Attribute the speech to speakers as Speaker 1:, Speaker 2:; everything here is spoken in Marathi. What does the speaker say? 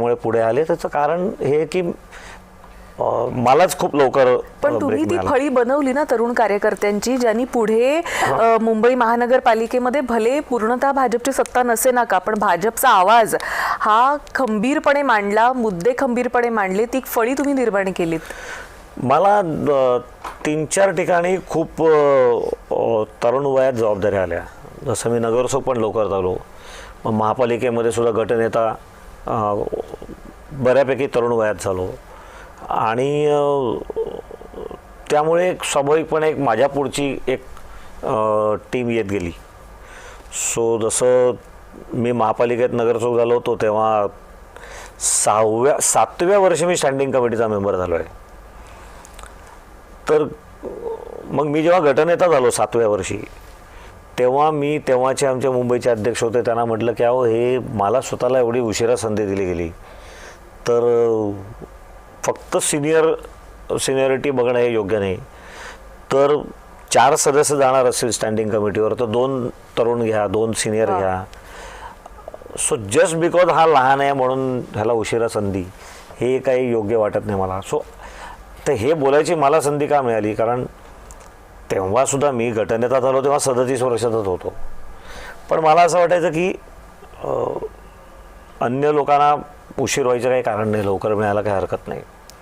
Speaker 1: त्यामुळे पुढे आले. त्याचं कारण हे की मलाच खूप लवकर
Speaker 2: पण तुम्ही ती फळी बनवली ना तरुण कार्यकर्त्यांची, ज्यांनी पुढे मुंबई महानगरपालिकेमध्ये भले पूर्णतः भाजपची सत्ता नसे ना का, पण भाजपचा आवाज हा खंबीरपणे मांडला, मुद्दे खंबीरपणे मांडले, ती फळी तुम्ही निर्माण केलीत.
Speaker 1: मला 3-4 ठिकाणी खूप तरुण वयात जबाबदाऱ्या आल्या. जसं मी नगरसेवक पण लवकर झालो, मग महापालिकेमध्ये सुद्धा गटनेता बऱ्यापैकी तरुण वयात झालो आणि त्यामुळे स्वाभाविकपणे एक माझ्या पुढची एक टीम येत गेली. सो जसं मी महापालिकेत नगरसेवक झालो होतो तेव्हा 7व्या वर्षी मी स्टँडिंग कमिटीचा मेंबर झालो आहे. तर मग मी जेव्हा गटनेता झालो 7व्या वर्षी, तेव्हा मी तेव्हाचे आमचे मुंबईचे अध्यक्ष होते, त्यांना म्हटलं की अहो हे मला स्वतःला एवढी उशिरा संधी दिली गेली, तर फक्त सिनियरिटी बघणं हे योग्य नाही. तर 4 सदस्य जाणार असतील स्टँडिंग कमिटीवर, तर 2 तरुण घ्या, 2 सिनियर घ्या. सो जस्ट बिकॉज हा लहान आहे म्हणून ह्याला उशिरा संधी, हे काही योग्य वाटत नाही मला. सो तर हे बोलायची मला संधी का मिळाली, कारण तेव्हासुद्धा मी गटनेता झालो तेव्हा 37 वर्षाचाच होतो. पण मला असं वाटायचं की अन्य लोकांना उशीर व्हायचं काही कारण नाही, लवकर मिळायला काही हरकत नाही.